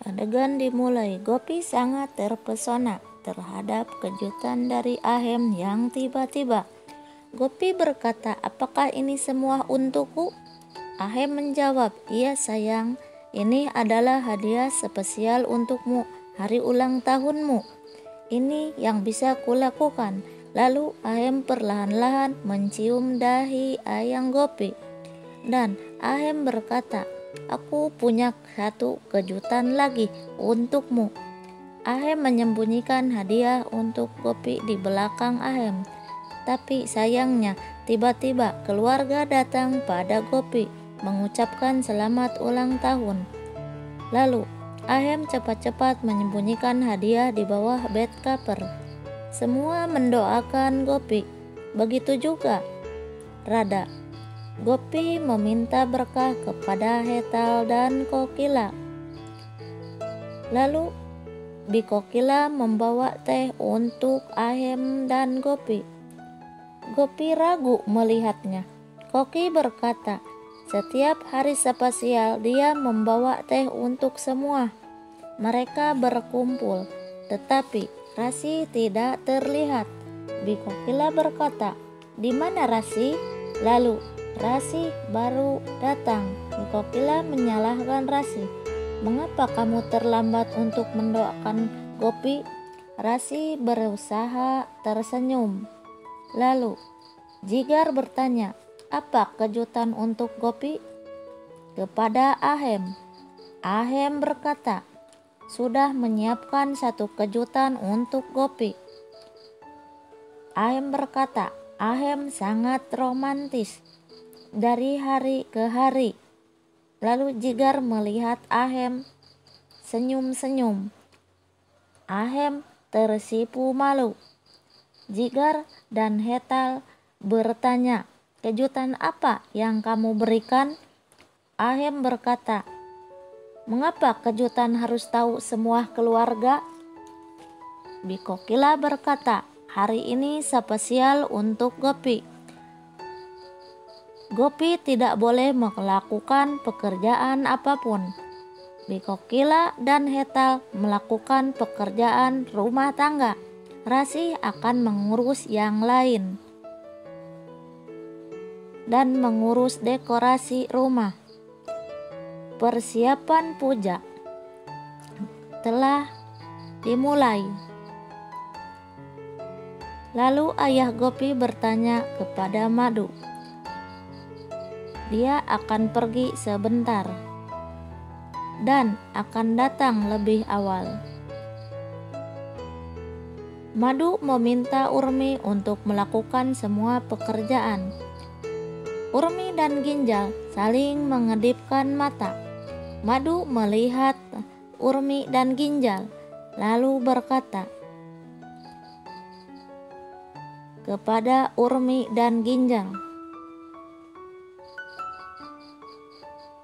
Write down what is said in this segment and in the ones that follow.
Adegan dimulai. Gopi sangat terpesona terhadap kejutan dari Ahem yang tiba-tiba. Gopi berkata, "Apakah ini semua untukku?" Ahem menjawab, "Iya sayang, ini adalah hadiah spesial untukmu, hari ulang tahunmu. Ini yang bisa kulakukan." Lalu Ahem perlahan-lahan mencium dahi ayang Gopi. Dan Ahem berkata, "Aku punya satu kejutan lagi untukmu." Ahem menyembunyikan hadiah untuk Gopi di belakang Ahem. Tapi sayangnya, tiba-tiba keluarga datang pada Gopi mengucapkan selamat ulang tahun. Lalu Ahem cepat-cepat menyembunyikan hadiah di bawah bed cover. Semua mendoakan Gopi. Begitu juga Radha. Gopi meminta berkah kepada Hetal dan Kokila. Lalu Bikokila membawa teh untuk Ahem dan Gopi. Gopi ragu melihatnya. Koki berkata, setiap hari spesial dia membawa teh untuk semua. Mereka berkumpul, tetapi Rasi tidak terlihat. Bikokila berkata, "Di mana Rasi?" Lalu Rasi baru datang. Bikokila menyalahkan Rasi. "Mengapa kamu terlambat untuk mendoakan Gopi?" Rasi berusaha tersenyum. Lalu Jigar bertanya, "Apa kejutan untuk Gopi?" Kepada Ahem. Ahem berkata, "Sudah menyiapkan satu kejutan untuk Gopi." Ahem berkata, Ahem sangat romantis dari hari ke hari. Lalu Jigar melihat Ahem senyum-senyum. Ahem tersipu malu. Jigar dan Hetal bertanya, "Kejutan apa yang kamu berikan?" Ahem berkata, "Mengapa kejutan harus tahu semua keluarga?" Bikokila berkata, "Hari ini spesial untuk Gopi. Gopi tidak boleh melakukan pekerjaan apapun." Bikokila dan Hetal melakukan pekerjaan rumah tangga. Rasi akan mengurus yang lain dan mengurus dekorasi rumah. Persiapan puja telah dimulai. Lalu ayah Gopi bertanya kepada Madu. Dia akan pergi sebentar dan akan datang lebih awal. Madu meminta Urmi untuk melakukan semua pekerjaan. Urmi dan Ginjal saling mengedipkan mata. Madu melihat Urmi dan Ginjal, lalu berkata kepada Urmi dan Ginjal,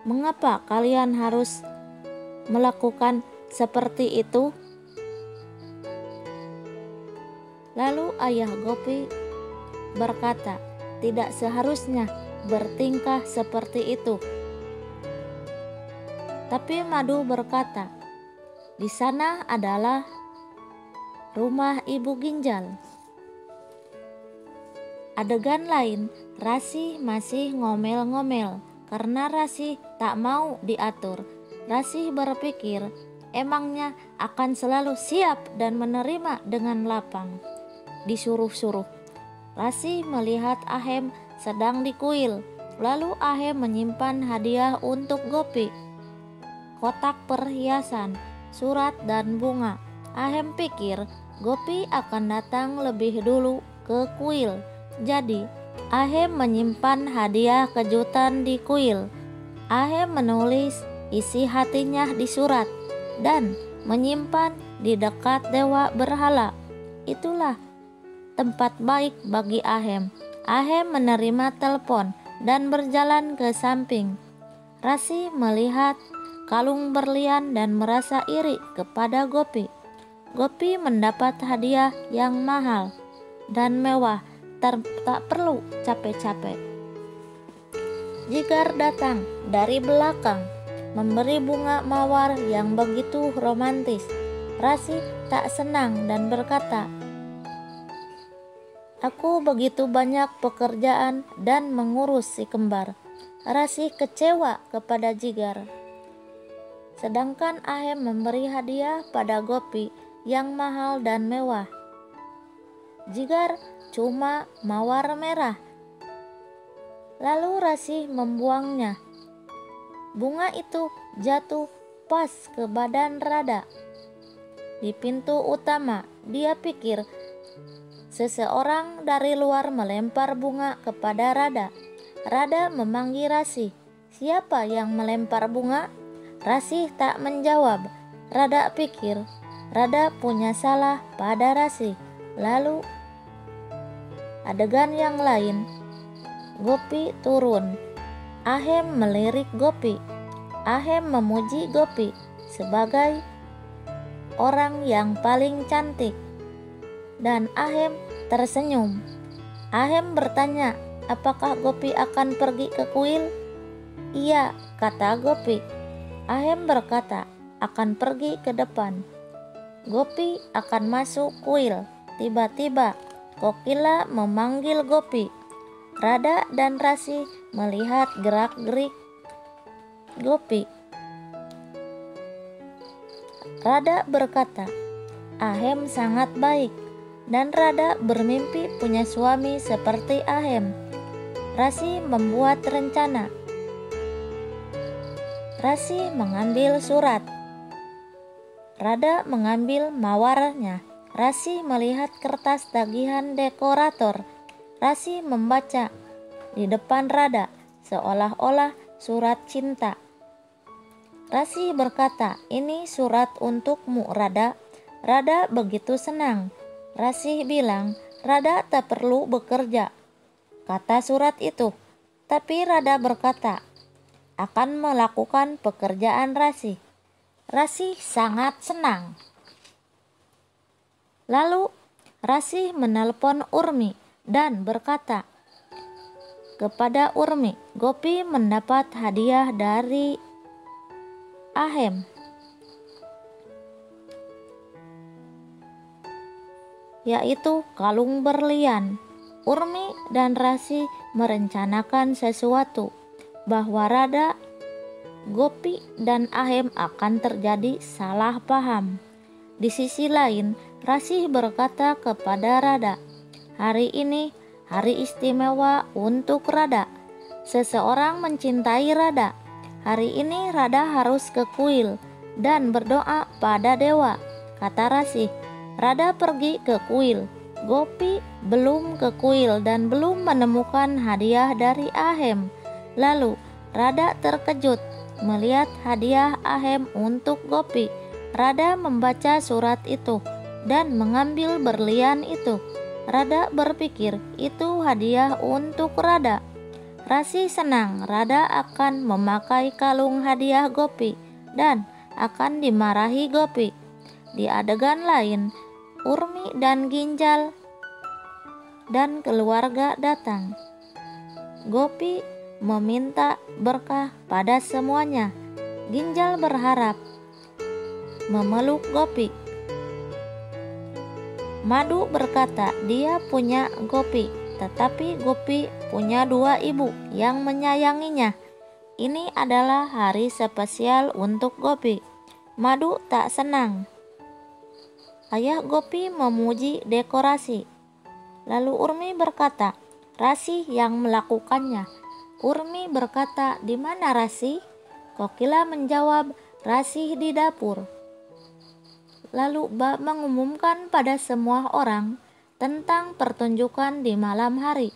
"Mengapa kalian harus melakukan seperti itu?" Lalu ayah Gopi berkata, "Tidak seharusnya bertingkah seperti itu." Tapi Madu berkata, "Di sana adalah rumah Ibu Ginjal." Adegan lain, Rasi masih ngomel-ngomel karena Rasi tak mau diatur. Rasi berpikir, emangnya akan selalu siap dan menerima dengan lapang. Disuruh-suruh. Rasi melihat Ahem sedang dikuil. Lalu Ahem menyimpan hadiah untuk Gopi. Kotak perhiasan, surat dan bunga. Ahem pikir Gopi akan datang lebih dulu ke kuil. Jadi Ahem menyimpan hadiah kejutan di kuil. Ahem menulis isi hatinya di surat dan menyimpan di dekat dewa berhala. Itulah tempat baik bagi Ahem. Ahem menerima telepon dan berjalan ke samping. Rasi melihat kalung berlian dan merasa iri kepada Gopi. Gopi mendapat hadiah yang mahal dan mewah, tak perlu capek-capek. Jigar datang dari belakang. memberi bunga mawar yang begitu romantis. Rasi tak senang dan berkata, "Aku begitu banyak pekerjaan dan mengurus si kembar." Rasi kecewa kepada Jigar. Sedangkan Ahem memberi hadiah pada Gopi yang mahal dan mewah. Jigar cuma mawar merah. Lalu Rasi membuangnya. Bunga itu jatuh pas ke badan Radha. Di pintu utama, dia pikir seseorang dari luar melempar bunga kepada Radha. Radha memanggil Rasi. "Siapa yang melempar bunga?" Rasi tak menjawab. Radha pikir Radha punya salah pada Rasi. Lalu adegan yang lain, Gopi turun. Ahem melirik Gopi. Ahem memuji Gopi sebagai orang yang paling cantik. Dan Ahem tersenyum. Ahem bertanya, "Apakah Gopi akan pergi ke kuil?" "Iya," kata Gopi. Ahem berkata, "Akan pergi ke depan." Gopi akan masuk kuil. Tiba-tiba Kokila memanggil Gopi. Radha dan Rasi melihat gerak-gerik Gopi. Radha berkata, "Ahem sangat baik." Dan Radha bermimpi punya suami seperti Ahem. Rasi membuat rencana. Rasi mengambil surat. Radha mengambil mawarnya. Rasi melihat kertas tagihan dekorator. Rasi membaca di depan Radha seolah-olah surat cinta. Rasi berkata, "Ini surat untukmu, Radha." Radha begitu senang. Rasi bilang, "Radha tak perlu bekerja," kata surat itu. Tapi Radha berkata akan melakukan pekerjaan Rasi. Rasi sangat senang. Lalu Rasi menelpon Urmi dan berkata kepada Urmi, "Gopi mendapat hadiah dari Ahem, yaitu kalung berlian." Urmi dan Rasi merencanakan sesuatu, bahwa Radha, Gopi, dan Ahem akan terjadi salah paham. Di sisi lain, Rasi berkata kepada Radha, "Hari ini hari istimewa untuk Radha. Seseorang mencintai Radha. Hari ini Radha harus ke kuil dan berdoa pada dewa," kata Rasi. Radha pergi ke kuil. Gopi belum ke kuil dan belum menemukan hadiah dari Ahem. Lalu Radha terkejut melihat hadiah Ahem untuk Gopi. Radha membaca surat itu dan mengambil berlian itu. Radha berpikir itu hadiah untuk Radha. Rasi senang Radha akan memakai kalung hadiah Gopi dan akan dimarahi Gopi. Di adegan lain, Urmi dan Ginjal dan keluarga datang. Gopi meminta berkah pada semuanya. Ginjal berharap memeluk Gopi. Madu berkata dia punya Gopi, tetapi Gopi punya 2 ibu yang menyayanginya. Ini adalah hari spesial untuk Gopi. Madu tak senang. Ayah Gopi memuji dekorasi. Lalu Urmi berkata, "Rasi yang melakukannya." Urmi berkata, "Di mana Rasi?" Kokila menjawab, "Rasi di dapur." Lalu Ba mengumumkan pada semua orang tentang pertunjukan di malam hari.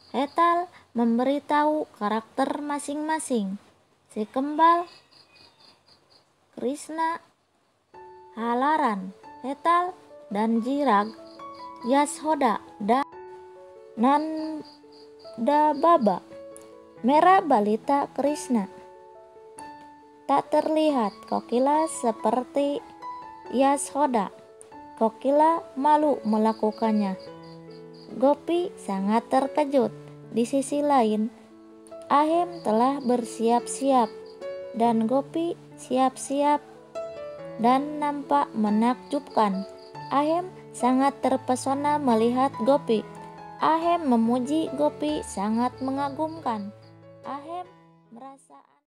Hetal memberitahu karakter masing-masing. Si Kembal, Krishna, Halaran, Hetal, dan Jirag, Yashoda, dan Nanda Baba. Merah balita Krishna. Tak terlihat Kokila seperti Yashoda. Kokila malu melakukannya. Gopi sangat terkejut. Di sisi lain, Ahem telah bersiap-siap. dan Gopi siap-siap dan nampak menakjubkan. Ahem sangat terpesona melihat Gopi. Ahem memuji Gopi sangat mengagumkan. Ahem merasa